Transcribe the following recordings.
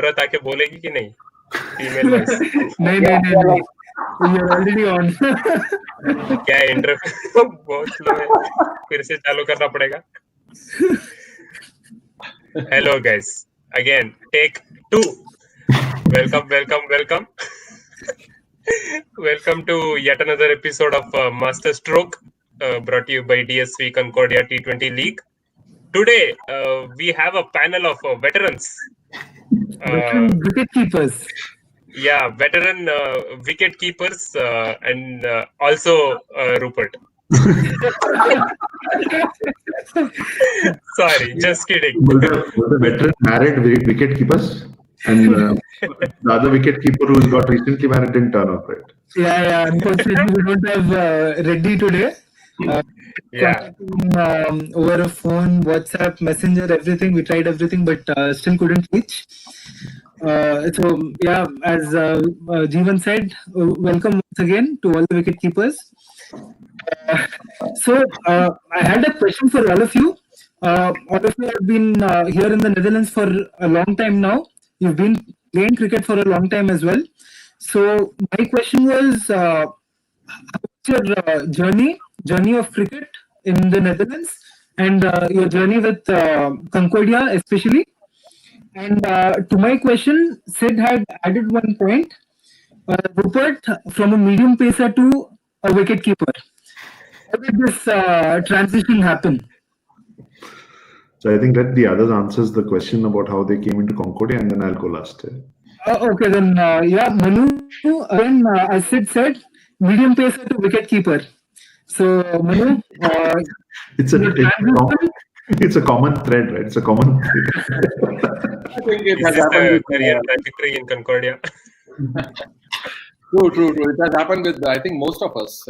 जरूरत आके बोलेगी कि नहीं फीमेल वॉइस? नहीं you're already on. क्या इंटरव्यू बहुत स्लो है, फिर से चालू करना पड़ेगा. Hello guys, again take 2. Welcome. Welcome to yet another episode of MasterStroke, brought to you by DSV Concordia T20 League. Today we have a panel of veterans. Wicket keepers. Yeah, veteran wicket keepers and also Rupert. Sorry, just kidding. Was the veteran married wicket keepers? And the other wicket keeper who's got recently married didn't turn up, right? Yeah. Unfortunately, we don't have Reddy today. Over a phone, WhatsApp, Messenger, everything. We tried everything, but still couldn't reach. As Jeevan said, welcome once again to all the wicket keepers. I had a question for all of you. All of you have been here in the Netherlands for a long time now. You've been playing cricket for a long time as well. So my question was, what's your journey of cricket in the Netherlands and your journey with Concordia especially? And to my question, Sid had added one point. Rupert, from a medium pacer to a wicket keeper. How did this transition happen? So I think let the others answers the question about how they came into Concordia, and then I'll go last. Okay, then Manu, again, as Sid said, medium pacer to wicket keeper. So Manu, it's a common thread, right? It's a common thread. I think it has happened with career trajectory in Concordia. True. It has happened with, I think, most of us.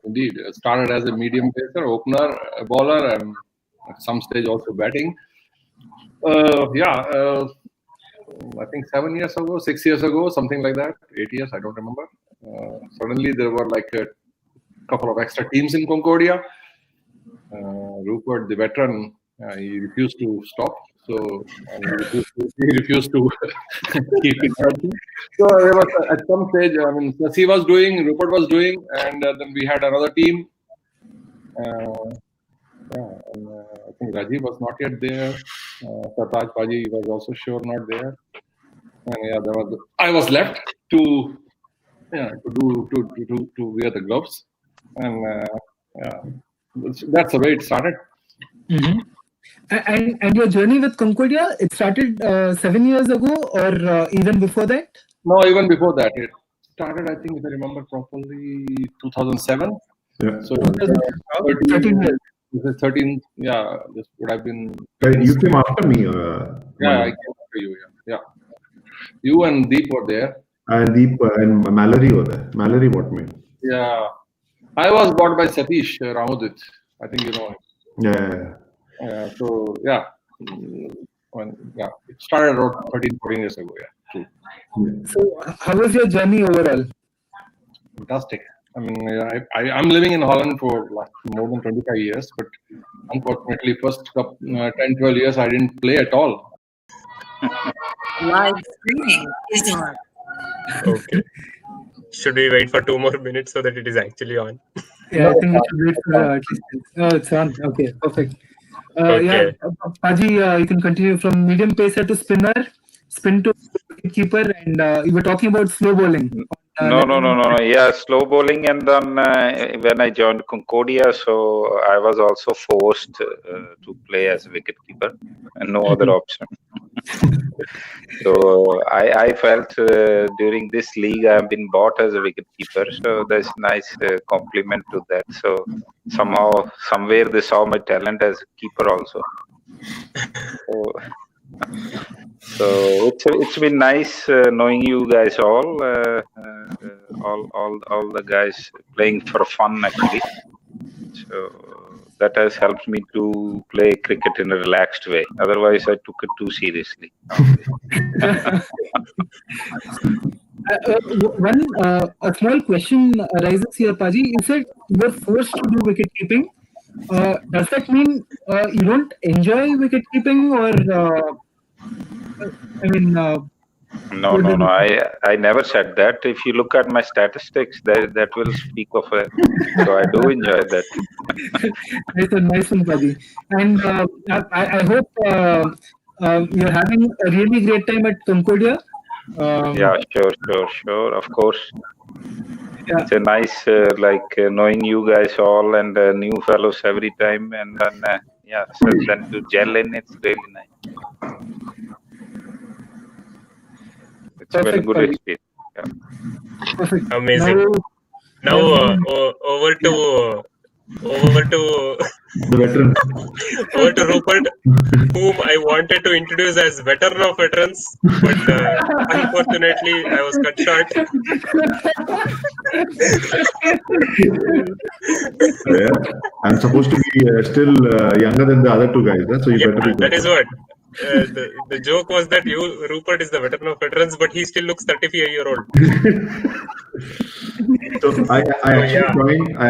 Indeed. It started as a medium pacer, opener, a bowler, and at some stage also batting. I think 7 years ago, 6 years ago, something like that, 8 years, I don't remember. Suddenly there were like a couple of extra teams in Concordia. Rupert, the veteran, he refused to stop. So he refused to keep it working. So there was at some stage, he was doing, Rupert was doing, and then we had another team. I think Rajiv was not yet there. Sartaj Paji was also sure not there. And I was left to wear the gloves, and that's the way it started. Mm-hmm. And your journey with Concordia, it started 7 years ago or even before that? No, even before that. It started, I think, if I remember properly, 2007. Yeah. So 13 years. This is 13. Yeah, this would have been. You came after me. I came after you. Yeah. You and Deep were there. And Deep and Mallory were there. Mallory bought me. Yeah. I was bought by Satish Ramudit. I think you know him. Yeah. It started around 13-14 years ago. Yeah, true. So, how was your journey overall? Fantastic. I'm living in Holland for more than 25 years, but unfortunately, first 10-12 years I didn't play at all. Live streaming is on. Okay. Should we wait for 2 more minutes so that it is actually on? Yeah, I think we should wait for at least. Oh, it's on. Okay, perfect. Okay. Paji, you can continue from medium pacer to spinner, spin to keeper, and you were talking about slow bowling. No. Yeah, slow bowling, and then when I joined Concordia, so I was also forced to play as a wicket keeper, and no other option. So I felt during this league I've been bought as a wicket keeper, so there's nice compliment to that. So somewhere they saw my talent as a keeper also. So it's been nice knowing you guys all the guys playing for fun actually. So that has helped me to play cricket in a relaxed way. Otherwise, I took it too seriously. A small question arises here, Paji. You said you were forced to do wicket keeping. Does that mean you don't enjoy wicket keeping, or I mean, No. I never said that. If you look at my statistics, that will speak of it. So I do enjoy that. nice one, Paji. And I hope you're having a really great time at Concordia. Yeah, sure. Of course. Yeah. It's a nice, knowing you guys all and new fellows every time, and then so then to gel in, it's really nice. It's been a Perfect, good Paji. experience. Yeah. Perfect. Amazing. Now over to The veteran. over to Rupert, whom I wanted to introduce as veteran of veterans, but unfortunately I was cut short. Yeah. I'm supposed to be still younger than the other two guys, so you better be That is what. The joke was that Rupert is the veteran of veterans, but he still looks 34-year-old. So I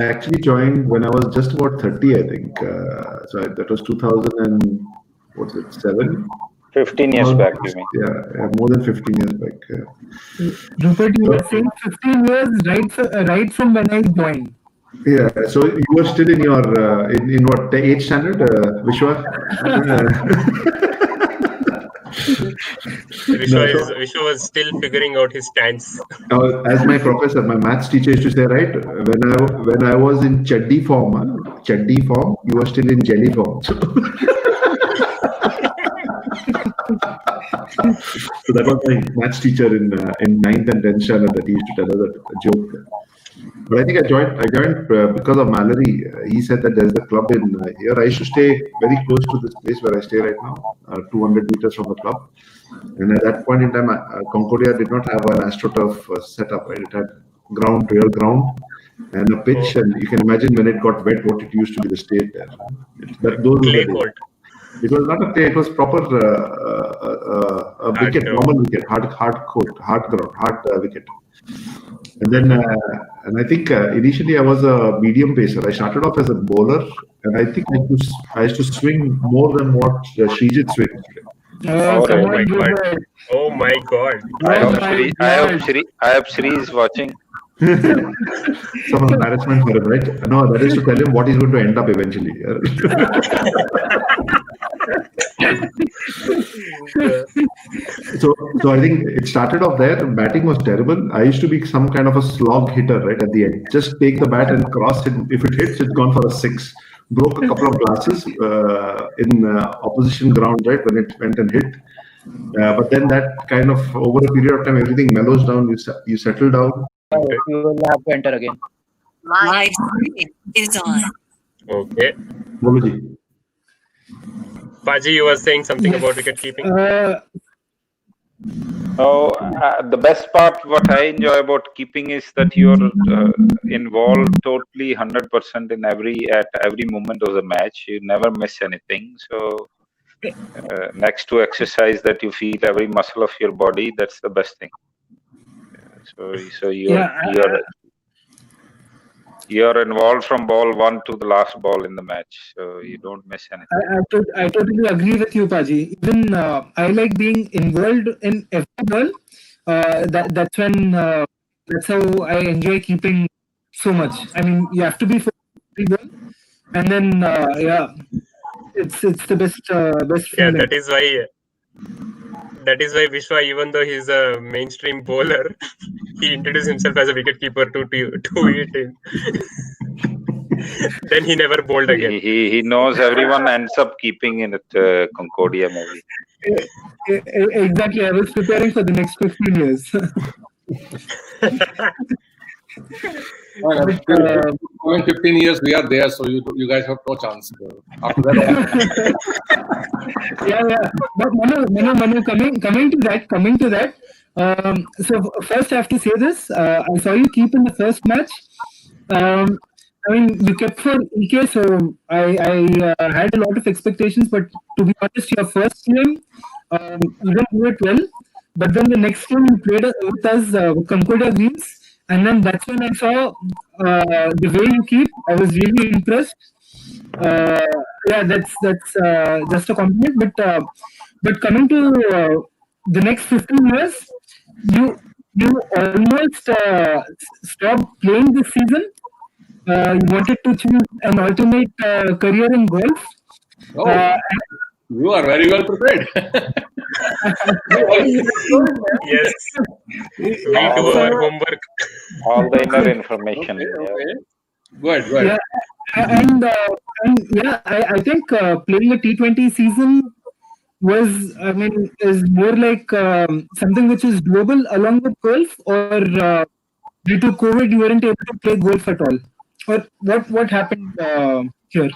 actually joined when I was just about 30, I think. So that was 2007. 15 years back, you mean? Yeah, more than 15 years back. Rupert, you were saying 15 years right from when I joined. Yeah, so you were still in your in what 8th standard, Vishwa? Vishwa was still figuring out his stance. As my professor, my maths teacher used to say, right, when I was in chaddi form, you were still in jelly form. So that was my maths teacher in 9th and 10th standard that he used to tell us a joke. But I think I joined because of Mallory. He said that there's a club in here. I used to stay very close to this place where I stay right now, 200 meters from the club. And at that point in time, Concordia did not have an AstroTurf setup. Right? It had real ground, and a pitch. And you can imagine when it got wet, what it used to be the state there. Clay court. It was not a clay. It was proper a wicket, normal wicket, hard wicket. And then, and I think initially I was a medium pacer. I started off as a bowler, and I think I used to swing more than what Srijit swings. Oh my god! Oh my god! I hope Sri is watching. Some embarrassment for him, right? No, that is to tell him what he's going to end up eventually. So I think it started off there. Batting was terrible. I used to be some kind of a slog hitter right at the end. Just take the bat and cross it. If it hits, it's gone for a 6. Broke a couple of glasses in opposition ground, right, when it went and hit. But then that kind of, over a period of time, everything mellows down. You settle down. You will have to enter again. Live streaming is on. Okay. Boluji. Paji, you were saying something about wicket keeping. The best part, what I enjoy about keeping is that you're involved totally 100% in every moment of the match. You never miss anything. So next to exercise, that you feel every muscle of your body. That's the best thing. So you're involved from ball 1 to the last ball in the match, so you don't miss anything. I totally agree with you, Paji. Even I like being involved in every ball. That's how I enjoy keeping so much. I mean, you have to be for every ball, and then it's the best feeling. Yeah, that is why Vishwa, even though he's a mainstream bowler, he introduced himself as a wicketkeeper to it in. Then he never bowled again. He knows everyone ends up keeping in at Concordia maybe. Exactly. I was preparing for the next 15 years. In 15 years, we are there, so you guys have no chance. After that, But Manu, coming to that. So first, I have to say this. I saw you keep in the first match. I mean, you kept for EK, so I had a lot of expectations. But to be honest, your first game, you didn't do it well. But then the next game you played with us with Concordia Greens. And then that's when I saw the way you keep. I was really impressed. That's just a compliment. But coming to the next 15 years, you almost stopped playing this season. You wanted to choose an alternate career in golf. Oh, you are very well prepared. Yes, we do our homework. All the inner information. Okay. Good. Yeah, and yeah, I think playing a T20 season is more like something which is doable along with golf, or due to COVID you weren't able to play golf at all, or what happened here?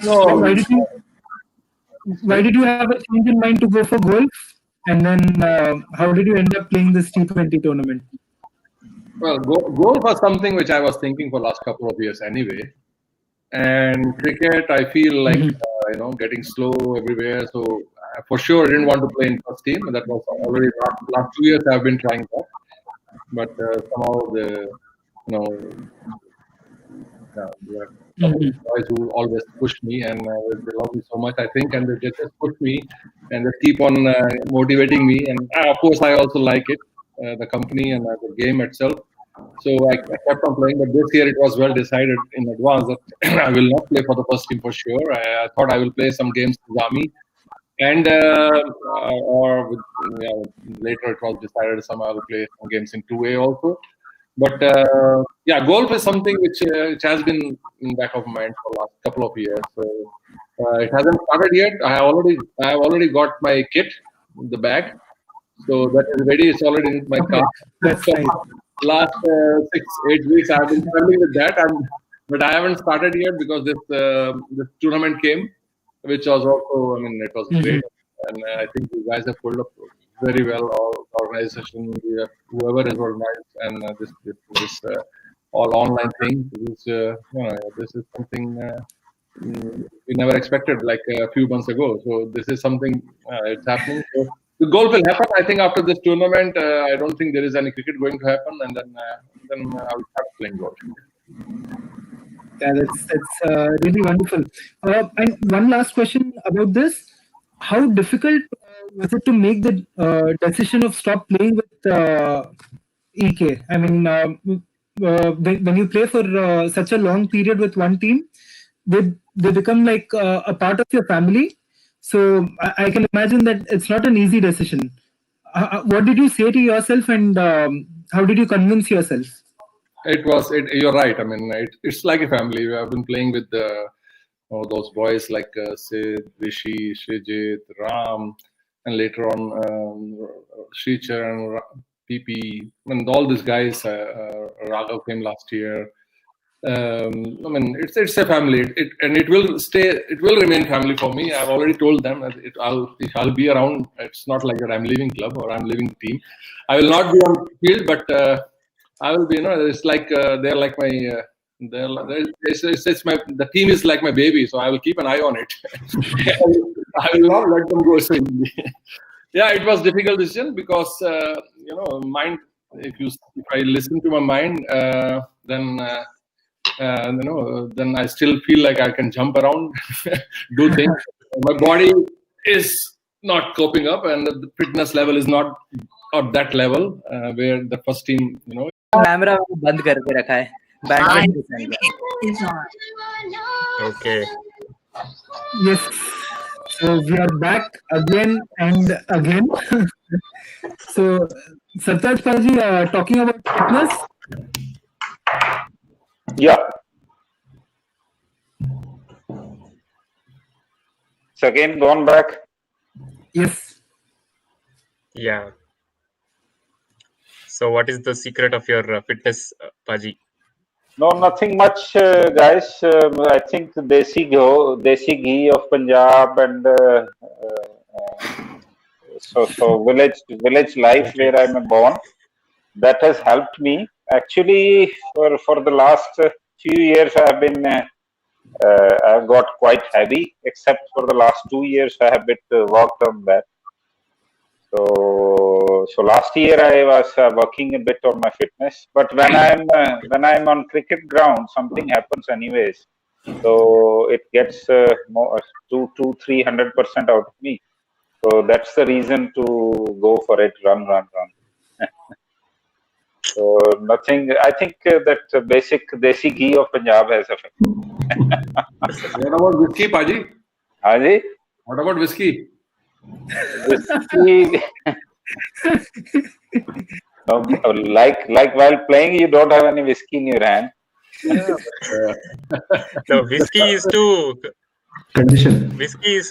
No, Why did you have a change in mind to go for golf, and then how did you end up playing this T20 tournament? well, golf was something which I was thinking for last couple of years anyway. And cricket, I feel like getting slow everywhere. So for sure, I didn't want to play in first team. That was already last 2 years I've been trying that. But somehow there are guys who always push me, and they love me so much, I think, and they just push me and they keep on motivating me. And of course, I also like it, the company and the game itself. So I kept on playing, but this year it was well decided in advance that I will not play for the first team for sure. I thought I will play some games with Army, and later it was decided somehow I will play some games in 2A also. But golf is something which has been in back of my mind for the last couple of years. So it hasn't started yet. I have already got my kit, the bag, so that is ready. It's already in my car. That's right. Last 6-8 weeks I've been traveling with that, but I haven't started yet because this tournament came, which was also, it was great, and I think you guys have pulled up very well. All organization, whoever is organized, and this all online thing. This is something we never expected like a few months ago. So this is something it's happening. So the golf will happen. I think after this tournament, I don't think there is any cricket going to happen, and then I will start playing golf. Yeah, that's really wonderful. And one last question about this: how difficult was it to make the decision of stop playing with EK? I mean, when you play for such a long period with one team, they become like a part of your family. So I can imagine that it's not an easy decision. What did you say to yourself, and how did you convince yourself? You're right. It's like a family. We have been playing with those boys like Sid, Rishi, Srijit, Ram, and later on Srichar and PP, and all these guys. Raghav came last year. It's a family, and it will stay. It will remain family for me. I've already told them that I'll be around. It's not like that I'm leaving club or I'm leaving the team. I will not be on field, but I will be. It's like they're like my. The team is like my baby, so I will keep an eye on it. I will not let them go so easily. Yeah, it was difficult decision because mind. If I listen to my mind, then I still feel like I can jump around, do things. My body is not coping up, and the fitness level is not at that level where the first team, camera बंद करके रखा है. Is on. Okay. Yes. So we are back again and again. So Sartaj Paji, talking about fitness. Yeah. So again, gone back. Yes. Yeah. So what is the secret of your fitness, Paji? No, nothing much, guys. I think desi ghee of Punjab, and so village life where I'm born, that has helped me. Actually, for the last few years, I've got quite heavy. Except for the last 2 years, I have worked on that. So last year I was working a bit on my fitness. But when I'm on cricket ground, something happens anyways. So it gets more 200-300% out of me. So that's the reason to go for it. Run. So nothing. I think that basic desi ghee of Punjab has affected. What about whiskey, Paji? Haji? What about whiskey? Whiskey. No, like while playing, you don't have any whiskey in your hand. No, whiskey is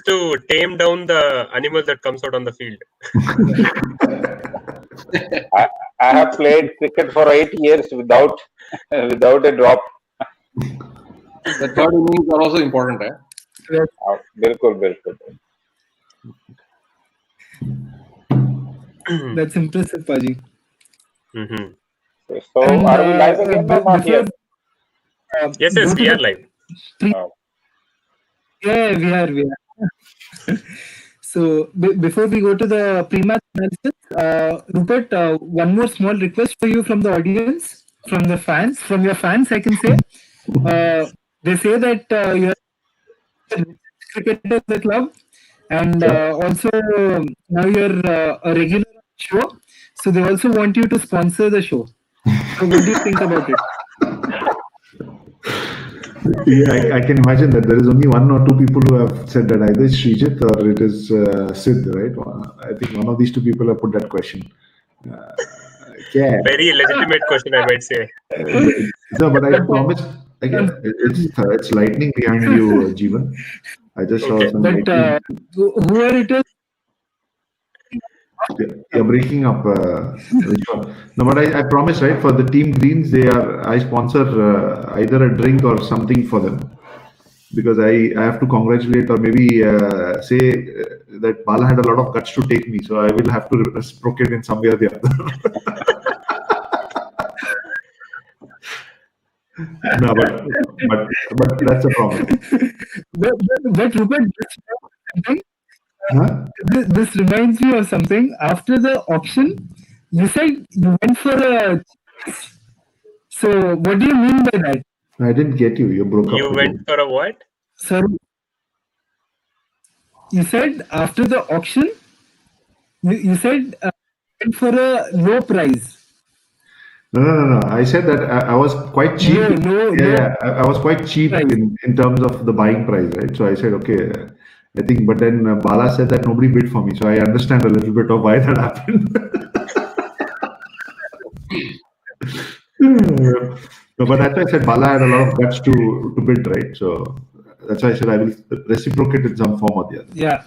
to tame down the animal that comes out on the field. I have played cricket for 8 years without a drop. The third innings are also important, eh? Bilkul. That's impressive, Paji. Mm-hmm. So are we live again or not yet? Yes, we are live. Yeah, we are. So before we go to the pre-match analysis, Rupert, one more small request for you from the audience, from the fans, from your fans, I can say. They say that you are a cricketer of the club, and also now you're a regular show. So they also want you to sponsor the show. So what do you think about it? Yeah, I can imagine that there is only one or two people who have said that, either it's Srijit or it is Sid, right? I think one of these two people have put that question. Very legitimate question, I might say. No, but I promise. Again, it's lightning behind you, Jeevan. I just saw some lightning. Whoever it is. You're breaking up. No, but I promise, right? For the team greens, I sponsor either a drink or something for them, because I have to congratulate or maybe say that Bala had a lot of guts to take me, so I will have to reciprocate in some way or the other. No, but that's a promise. But Rupert, this reminds me of something. After the auction, you said you went for a. So what do you mean by that? I didn't get you. You broke up. You went for a what? Sorry. You said after the auction, you said went for a low price. No. I said that I was quite cheap. No. I was quite cheap in terms of the buying price, right? So I said, okay, I think, but then Bala said that nobody bid for me. So I understand a little bit of why that happened. No, but that's why I said Bala had a lot of guts to bid, right? So that's why I said I will reciprocate in some form or the other. Yeah.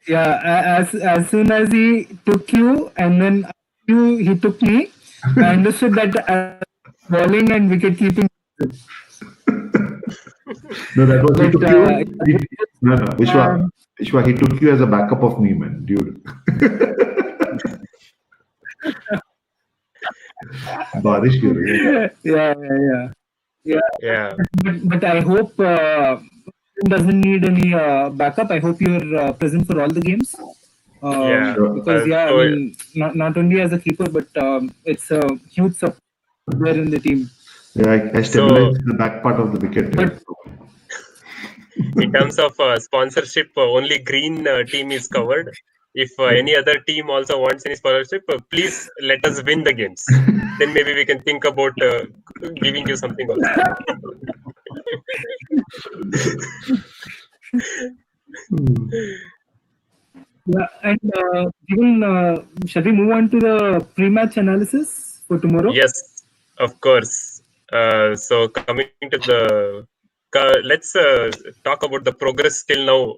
Yeah, as soon as he took you and then he took me, I understood that bowling and wicket keeping. No, that was he took you. No, Vishwa, he took you as a backup of me, man, dude. Barish ki ho rahi hai. Yeah. But I hope doesn't need any backup. I hope you're present for all the games. Because I mean, not only as a keeper, but it's a huge support there in the team. Yeah, I stabilized the back part of the wicket. But, in terms of sponsorship, only green team is covered. If any other team also wants any sponsorship, please let us win the games. Then maybe we can think about giving you something also. Yeah, and shall we move on to the pre-match analysis for tomorrow? Yes, of course. So coming to the, let's talk about the progress till now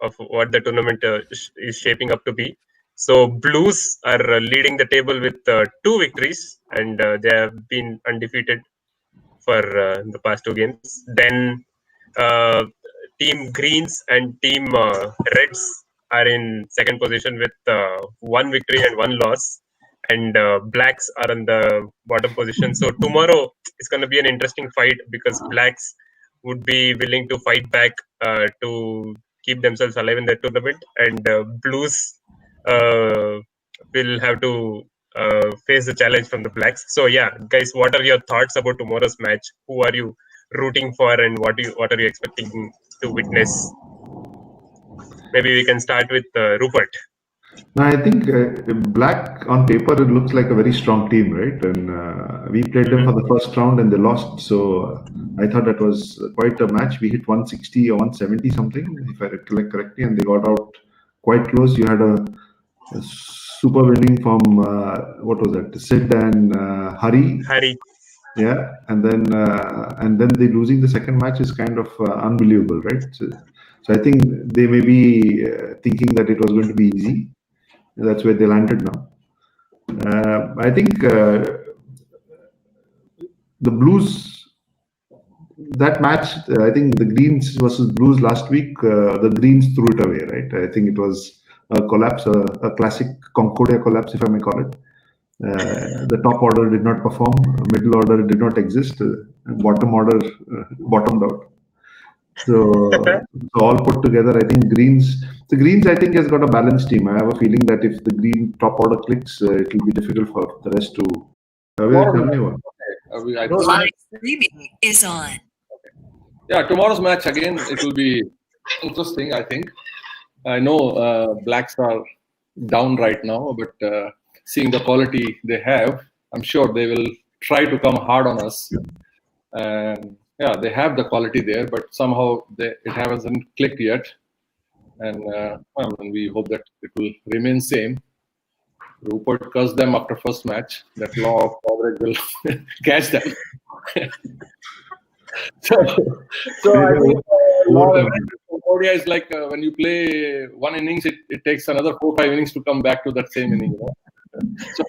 of what the tournament is shaping up to be. So Blues are leading the table with 2 victories, and they have been undefeated for the past 2 games. Then Team Greens and Team Reds are in second position with 1 victory and 1 loss, and Blacks are in the bottom position. So tomorrow it's going to be an interesting fight, because Blacks would be willing to fight back to keep themselves alive in the tournament, and Blues will have to face the challenge from the Blacks. So yeah, guys, what are your thoughts about tomorrow's match? Who are you rooting for, and what are you expecting to witness? maybe we can start with Rupert. No, I think Black on paper it looks like a very strong team, right? And we played them for the first round and they lost. So I thought that was quite a match. We hit 160 or 170 something, if I recollect correctly, and they got out quite close. You had a super winning from what was that? Sid and Hari. Yeah, and then they losing the second match is kind of unbelievable, right? So I think they may be thinking that it was going to be easy. That's where they landed now. I think the Blues, that match, I think the Greens versus Blues last week, the Greens threw it away, right? I think it was a collapse, a classic Concordia collapse, if I may call it. The top order did not perform, middle order did not exist, bottom order bottomed out. So all put together, I think the Greens I think has got a balanced team. I have a feeling that if the Green top order clicks, it will be difficult for the rest to. Live streaming is on. Yeah, tomorrow's match again, it will be interesting, I think. I know Blacks are down right now, but seeing the quality they have, I'm sure they will try to come hard on us. And yeah, they have the quality there, but somehow it hasn't clicked yet. And we hope that it will remain same. Rupert cursed them after first match. That law of average will catch them. so I think law of average Concordia is like when you play one innings, it takes another 4-5 innings to come back to that same inning. So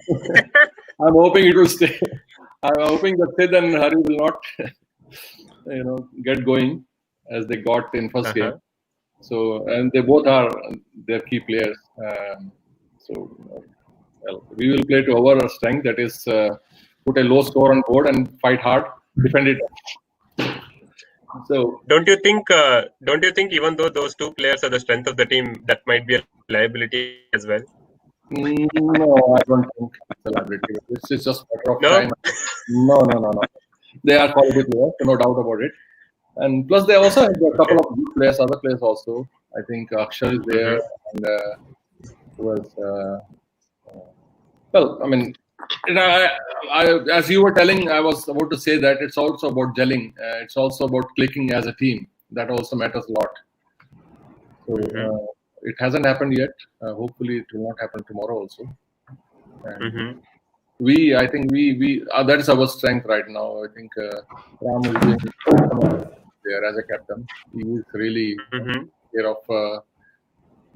I'm hoping it will stay. I'm hoping that Sid and Hari will not, get going as they got in first game. So, and they both are their key players. We will play to our strength. That is, put a low score on board and fight hard, defend it. So, don't you think even though those two players are the strength of the team, that might be a liability as well? No, I don't think it's a liability. It's just a matter of time. No. They are quality players, no doubt about it. And plus, they also have a couple of good players, other players also. I think Akshar is there, and well, I mean, as you were telling, I was about to say that it's also about gelling. It's also about clicking as a team. That also matters a lot. So it hasn't happened yet. Hopefully, it will not happen tomorrow also. And I think we that is our strength right now. I think Ram is doing there as a captain. He is really care of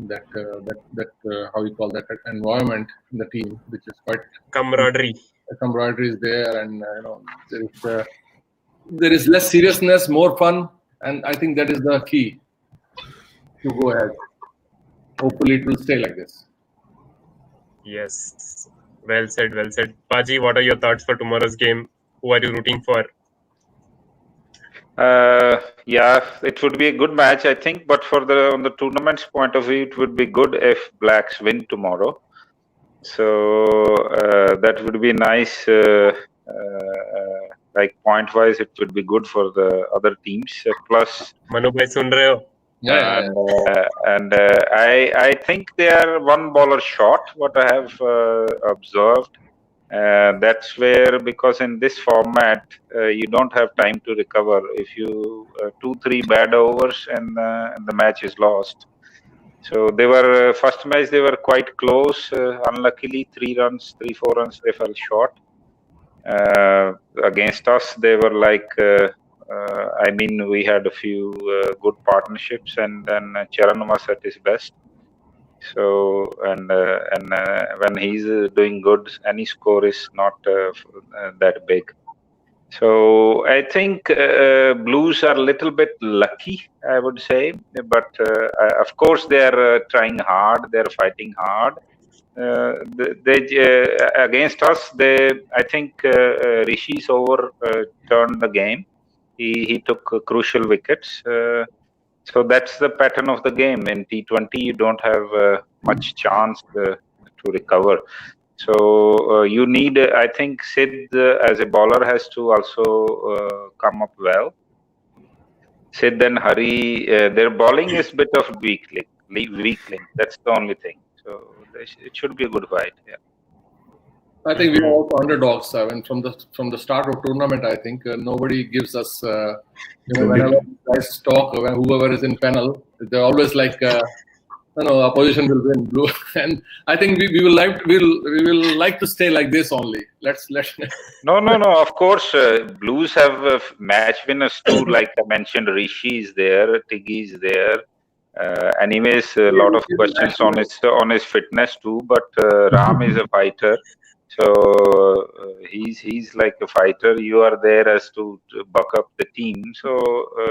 that how you call that environment in the team, which is quite camaraderie. The camaraderie is there, and there is less seriousness, more fun, and I think that is the key to go ahead. Hopefully, it will stay like this. Yes, well said. Paji, what are your thoughts for tomorrow's game? Who are you rooting for? Yeah, it would be a good match, I think. But on the tournament's point of view, it would be good if Blacks win tomorrow. So that would be nice. Like point-wise, it would be good for the other teams. Plus, Manu bhai sun rahe ho? Yeah. And I think they are one bowler short. What I have observed. That's where, because in this format you don't have time to recover. If you 2-3 bad overs and the match is lost. So they were first match they were quite close. Unluckily, 3-4 runs they fell short. Against us, they were like. We had a few good partnerships, and then Charan was at his best. So when he's doing good, any score is not that big. So I think Blues are a little bit lucky, I would say, but of course they are trying hard, they are fighting hard. Against us, I think Rishi's over turned the game. He took crucial wickets. So that's the pattern of the game. In T20, you don't have much chance to recover. So you need, I think, Sid as a bowler has to also come up well. Sid and Hari, their bowling is a bit of weak weak link. That's the only thing. So it should be a good fight. Yeah. I think we are also underdogs. I mean, from the start of tournament, I think nobody gives us. Whenever guys talk, whoever is in panel, they're always like, opposition will win blue, and I think we will like to stay like this only. Let's. No. Of course, Blues have match winners too. Like I mentioned, Rishi is there, Tiggy is there. Anyways, a lot of questions on his fitness too. But Ram is a fighter, so he's like a fighter. You are there as to buck up the team. So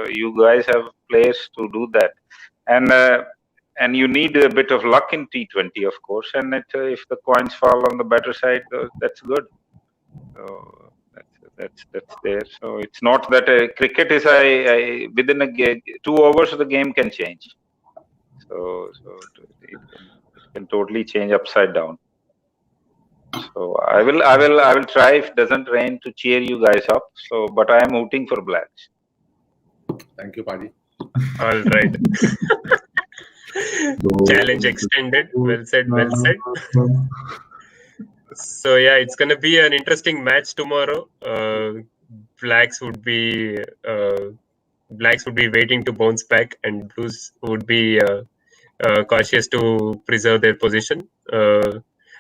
you guys have players to do that, and you need a bit of luck in T20, of course. And if the coins fall on the better side, that's good. So that's there. So it's not that cricket is within a 2 overs the game can change. So it can totally change upside down. So I will try, if it doesn't rain, to cheer you guys up. So, but I am hooting for Blacks. Thank you, Padi. All right. Challenge extended. Well said. So yeah, it's gonna be an interesting match tomorrow. Blacks would be waiting to bounce back, and Blues would be cautious to preserve their position.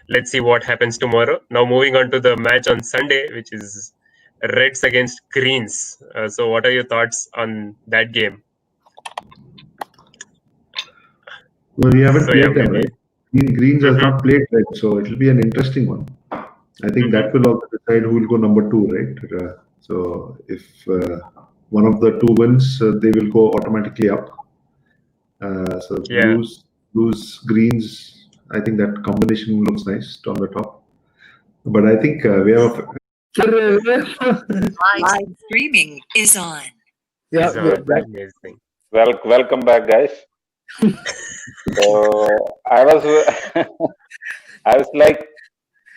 Let's see what happens tomorrow. Now moving on to the match on Sunday, which is Reds against Greens. So what are your thoughts on that game? Well, we haven't played them, right? Greens has not played Red, so it will be an interesting one. I think that will also decide who will go number 2, right? So if one of the 2 wins, they will go automatically up. So Blues, Greens, I think that combination looks nice on the top. But I think we have Live streaming is on. Yeah, amazing. Welcome back, guys. So I was like,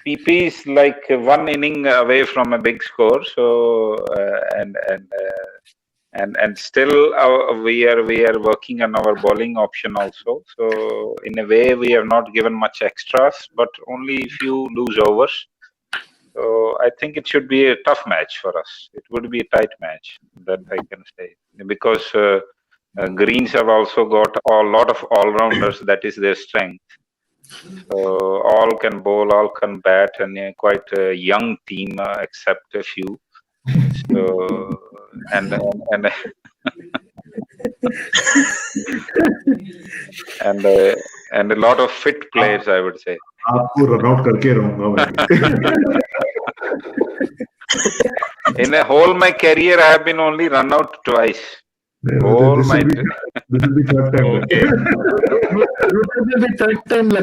PP is like 1 inning away from a big score. So and still we are working on our bowling option also. So in a way, we have not given much extras, but only few loose overs. So I think it should be a tough match for us. It would be a tight match, that I can say, because Greens have also got a lot of all-rounders. That is their strength. So all can bowl, all can bat, and quite a young team, except a few. So and a lot of fit players, I would say. In a whole my career, I have been only run out twice. This will be third time. Okay.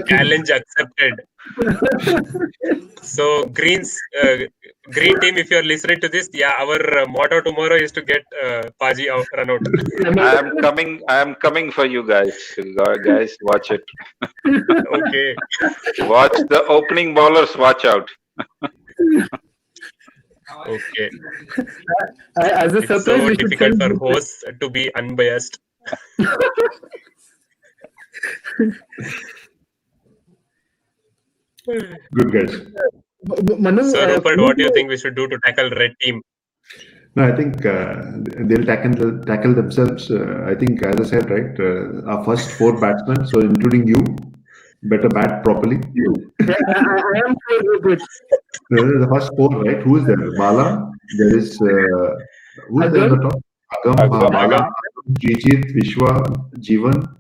Challenge accepted. So green team, if you are listening to this, our motto tomorrow is to get Paji out, run out. I am coming for you guys. Guys, watch it. Okay. Watch the opening bowlers. Watch out. Okay. As a It's surprise, so we should difficult send for hosts to be unbiased. Good guys. Manu, So Rupert, what do you think we should do to tackle red team? No, I think they'll tackle themselves. I think, as I said, right, our first 4 batsmen, so including you, better bat properly. I am sure good. The first 4, right? Who is there? Bala. There is who is there on the top? Bala, Jijit, Vishwa, Jeevan,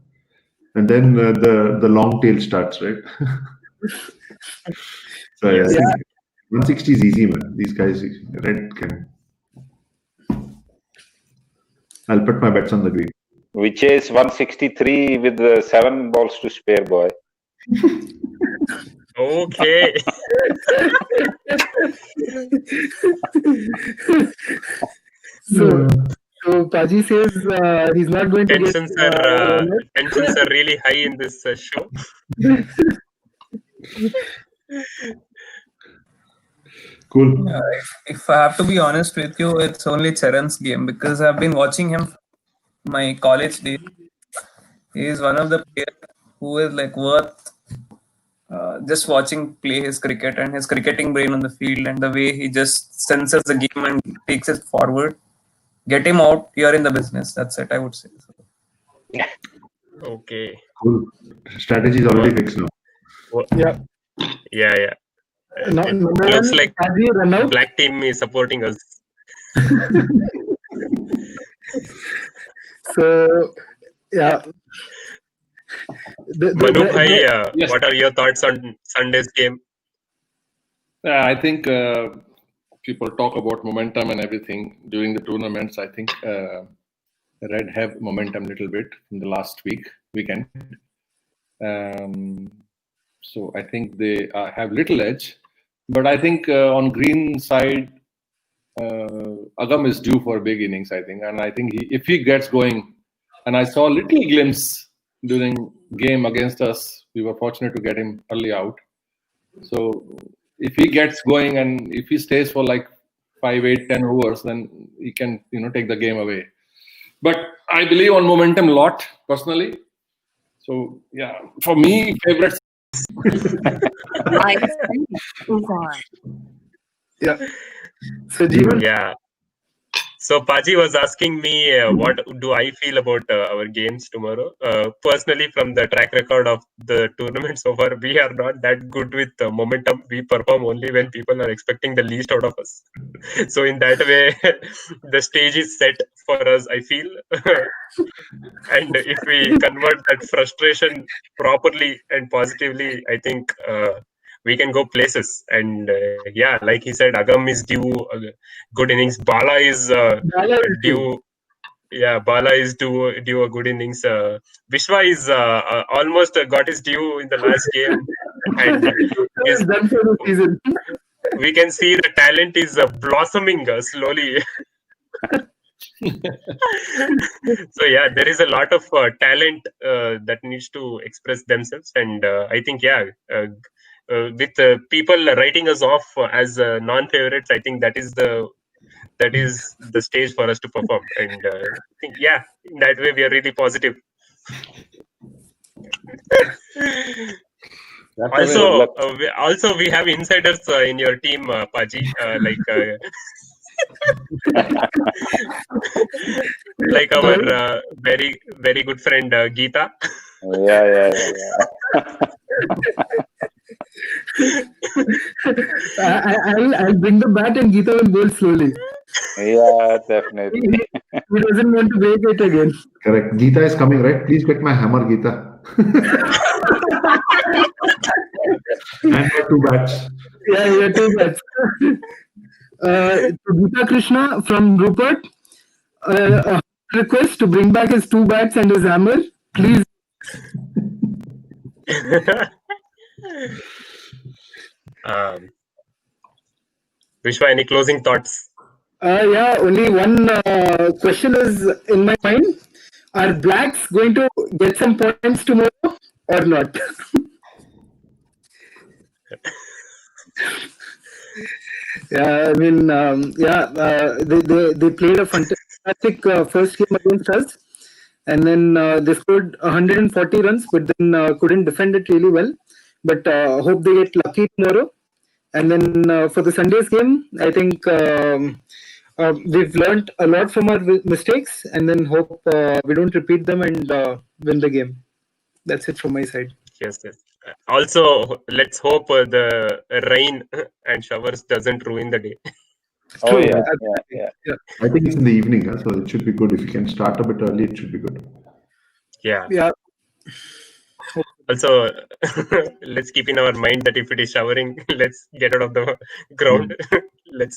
and then the long tail starts, right? So I think 160 is easy, man. These guys, red can. I'll put my bets on the green. Which is 163 with 7 balls to spare, boy. Okay. So Paji says he's not going to Tensions are really high in this show. Cool. If I have to be honest with you, it's only Charan's game because I've been watching him my college days. He is one of the players who is like worth just watching play his cricket and his cricketing brain on the field and the way he just senses the game and takes it forward. Get him out, you're in the business. That's it, I would say. Okay. Cool. Strategy is already fixed now. Yeah. Yeah. No, It no, looks like Paji, run out. Black team is supporting us. So, yeah. Manu bhai, Yes. what are your thoughts on Sunday's game? I think people talk about momentum and everything during the tournaments. I think Red have momentum a little bit in the last weekend. So I think they have little edge. But I think on green side, Agam is due for big innings, I think. And I think if he gets going, and I saw a little glimpse during game against us, we were fortunate to get him early out. So if he gets going and if he stays for like 5, 8, 10 overs, then he can, take the game away. But I believe on momentum a lot, personally. So, yeah, for me, favorites. Line 3 is on. Yeah. So, Jeevan? Yeah. So Paji was asking me what do I feel about our games tomorrow. Personally, from the track record of the tournament so far, we are not that good with momentum. We perform only when people are expecting the least out of us. So in that way, the stage is set for us, I feel. And if we convert that frustration properly and positively, I think we can go places. And yeah, like he said, Agam is due good innings. Bala is due. Yeah, Bala is due a good innings. Vishwa is almost got his due in the last game, and He's done for the season. we can see the talent is blossoming slowly. So yeah, there is a lot of talent that needs to express themselves, and I think with people writing us off as non-favorites, I think that is the stage for us to perform, and I think in that way we are really positive. Also, we have insiders in your team, Paji, like our very very good friend Geeta. Yeah. I'll bring the bat and Geeta will bowl slowly. Yeah, definitely. He doesn't want to break it again. Correct. Geeta is coming, right? Please get my hammer, Geeta. And for 2 bats. Yeah, 2 bats. To Geeta Krishna from Rupert, a request to bring back his 2 bats and his hammer, please. Vishwa, any closing thoughts? Only one question is in my mind. Are Blacks going to get some points tomorrow or not? Yeah, I mean, they played a fantastic first game against us, and then they scored 140 runs, but then couldn't defend it really well. But hope they get lucky tomorrow. And then for the Sunday's game, I think we've learned a lot from our mistakes, and then hope we don't repeat them and win the game. That's it from my side. Yes. Also, let's hope the rain and showers doesn't ruin the day. Oh, True. yeah. I think it's in the evening, so it should be good. If you can start a bit early, it should be good. Yeah. Also, let's keep in our mind that if it is showering, let's get out of the ground.